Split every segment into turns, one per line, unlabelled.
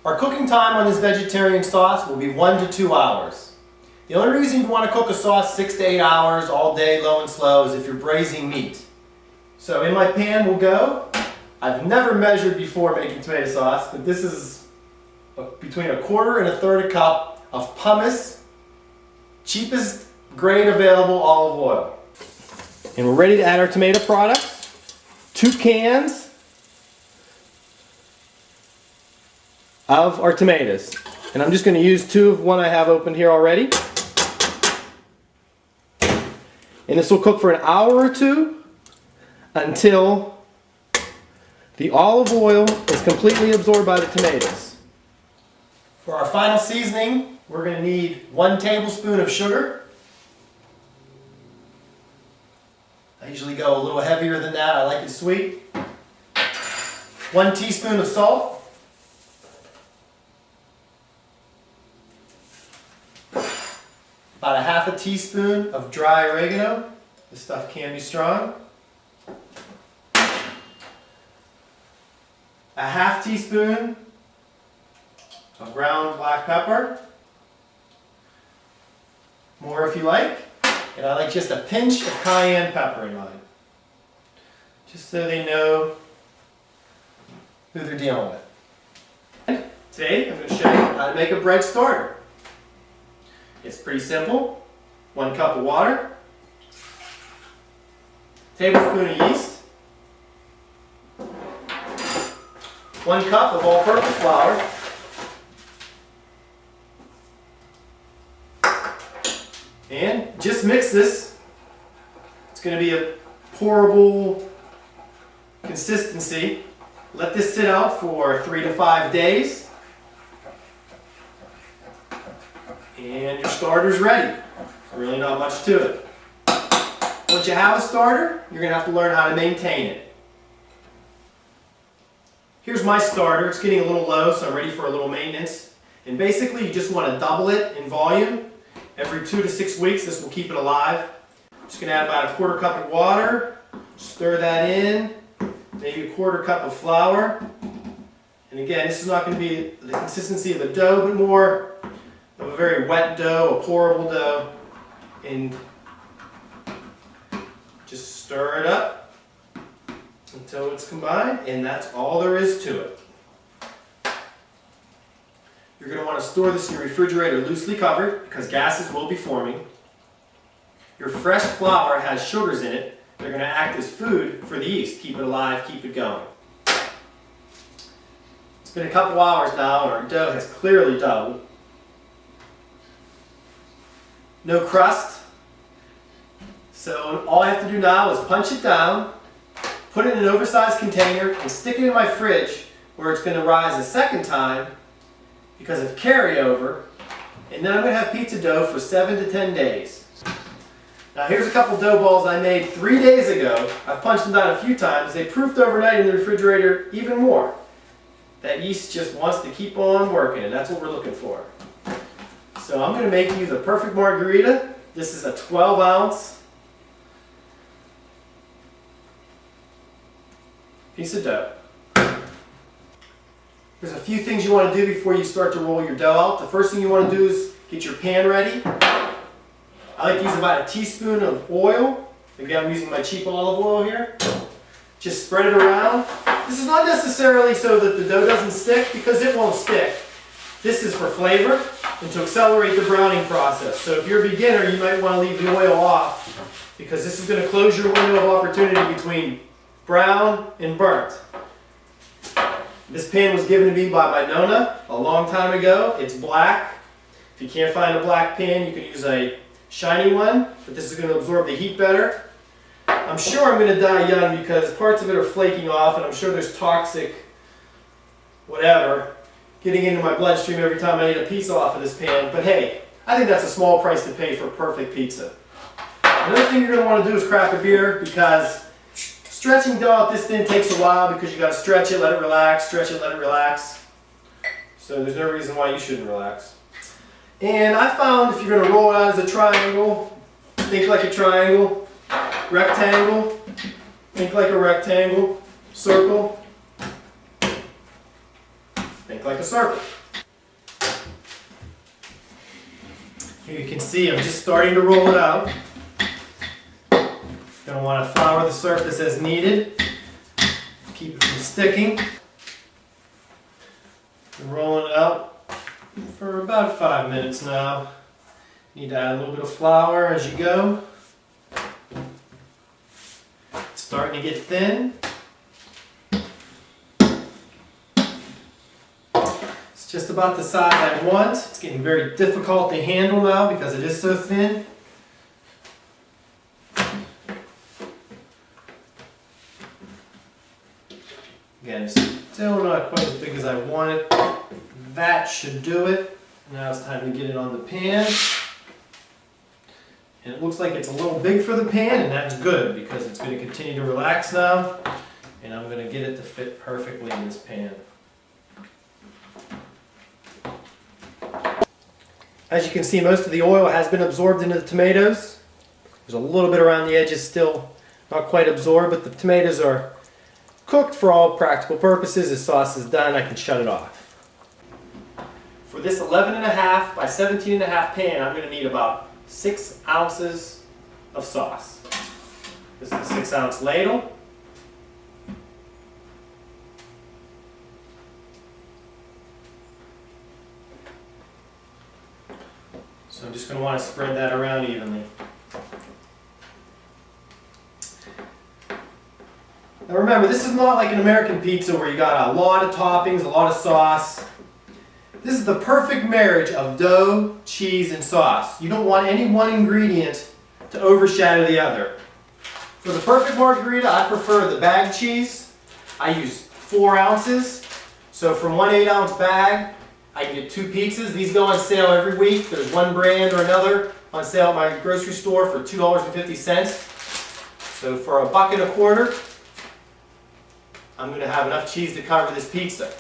Our cooking time on this vegetarian sauce will be 1 to 2 hours. The only reason you want to cook a sauce 6 to 8 hours all day, low and slow, is if you're braising meat. So in my pan will go, I've never measured before making tomato sauce, but this is between 1/4 and 1/3 cup of pumice, cheapest grade available olive oil. And we're ready to add our tomato products. 2 cans of our tomatoes. And I'm just going to use 2 of one I have opened here already. And this will cook for an hour or 2 until the olive oil is completely absorbed by the tomatoes. For our final seasoning, we're going to need 1 tablespoon of sugar. I usually go a little heavier than that. I like it sweet. 1 teaspoon of salt. About 1/2 teaspoon of dry oregano. This stuff can be strong. 1/2 teaspoon of ground black pepper. More if you like. And I like just a pinch of cayenne pepper in mine. Just so they know who they're dealing with. Today I'm going to show you how to make a bread starter. It's pretty simple. 1 cup of water, tablespoon of yeast, 1 cup of all-purpose flour, and just mix this. It's going to be a pourable consistency. Let this sit out for 3 to 5 days. And your starter's ready. Really not much to it. Once you have a starter, you're going to have to learn how to maintain it. Here's my starter. It's getting a little low, so I'm ready for a little maintenance. And basically, you just want to double it in volume. Every 2 to 6 weeks, this will keep it alive. Just going to add about 1/4 cup of water. Stir that in. Maybe 1/4 cup of flour. And again, this is not going to be the consistency of a dough, but more of a very wet dough, a pourable dough. And just stir it up until it's combined, and that's all there is to it. You're going to want to store this in your refrigerator loosely covered because gases will be forming. Your fresh flour has sugars in it. They're going to act as food for the yeast. Keep it alive, keep it going. It's been a couple hours now and our dough has clearly doubled. No crust. So all I have to do now is punch it down, put it in an oversized container, and stick it in my fridge where it's going to rise a second time because of carryover. And then I'm going to have pizza dough for 7 to 10 days. Now here's a couple dough balls I made 3 days ago. I've punched them down a few times. They proofed overnight in the refrigerator even more. That yeast just wants to keep on working, and that's what we're looking for. So I'm going to make you the perfect margarita. This is a 12-ounce piece of dough. There's a few things you want to do before you start to roll your dough out. The first thing you want to do is get your pan ready. I like to use about 1 teaspoon of oil. Again, I'm using my cheap olive oil here. Just spread it around. This is not necessarily so that the dough doesn't stick, because it won't stick. This is for flavor and to accelerate the browning process. So if you're a beginner, you might want to leave the oil off, because this is going to close your window of opportunity between brown and burnt. This pan was given to me by my Nonna a long time ago. It's black. If you can't find a black pan, you can use a shiny one, but this is going to absorb the heat better. I'm sure I'm going to die young because parts of it are flaking off, and I'm sure there's toxic whatever getting into my bloodstream every time I eat a pizza off of this pan. But hey, I think that's a small price to pay for perfect pizza. Another thing you're going to want to do is crack a beer, because stretching dough out this thin takes a while, because you got to stretch it, let it relax, stretch it, let it relax. So there's no reason why you shouldn't relax. And I found if you're going to roll it out as a triangle, think like a triangle, rectangle, think like a rectangle, circle. Think like a serpent. Here you can see I'm just starting to roll it out. Going to want to flour the surface as needed. Keep it from sticking. I'm rolling it out for about 5 minutes now. Need to add a little bit of flour as you go. It's starting to get thin. It's just about the size I want. It's getting very difficult to handle now because it is so thin. Again, it's still not quite as big as I want it. That should do it. Now it's time to get it on the pan. And it looks like it's a little big for the pan, and that's good because it's going to continue to relax now. And I'm going to get it to fit perfectly in this pan. As you can see, most of the oil has been absorbed into the tomatoes. There's a little bit around the edges still not quite absorbed, but the tomatoes are cooked for all practical purposes. The sauce is done, I can shut it off. For this 11.5 by 17.5 pan, I'm going to need about 6 ounces of sauce. This is a 6-ounce ladle. So I'm just going to want to spread that around evenly. Now remember, this is not like an American pizza where you got a lot of toppings, a lot of sauce. This is the perfect marriage of dough, cheese, and sauce. You don't want any one ingredient to overshadow the other. For the perfect margherita, I prefer the bag cheese. I use 4 ounces. So from one 8-ounce bag, I can get 2 pizzas. These go on sale every week. There's one brand or another on sale at my grocery store for $2.50. So for $1.25, I'm going to have enough cheese to cover this pizza.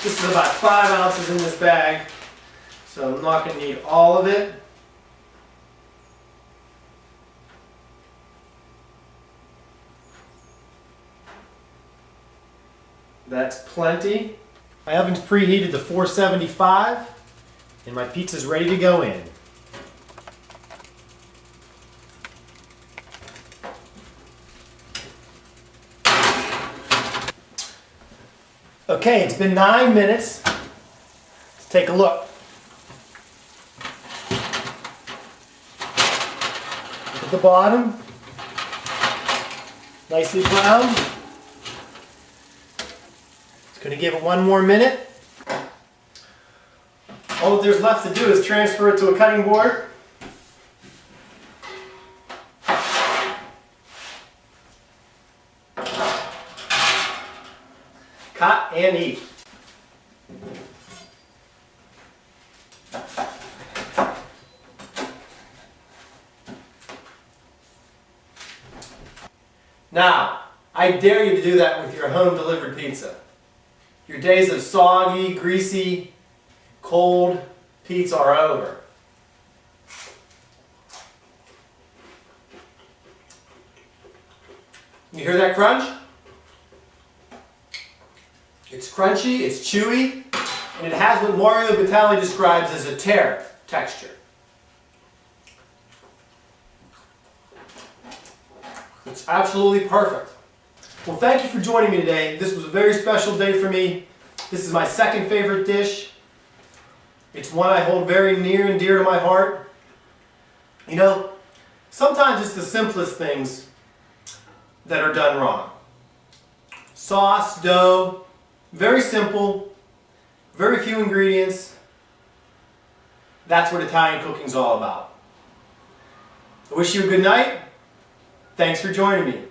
This is about 5 ounces in this bag, so I'm not going to need all of it. That's plenty. My oven's preheated to 475, and my pizza's ready to go in. Okay, it's been 9 minutes. Let's take a look. Look at the bottom. Nicely browned. Just going to give it 1 more minute. All that there's left to do is transfer it to a cutting board. Cut and eat. Now, I dare you to do that with your home delivered pizza. Your days of soggy, greasy, cold pizza are over. You hear that crunch? It's crunchy, it's chewy, and it has what Mario Batali describes as a tear texture. It's absolutely perfect. Well, thank you for joining me today. This was a very special day for me. This is my second favorite dish. It's one I hold very near and dear to my heart. You know, sometimes it's the simplest things that are done wrong. Sauce, dough, very simple, very few ingredients. That's what Italian cooking's all about. I wish you a good night. Thanks for joining me.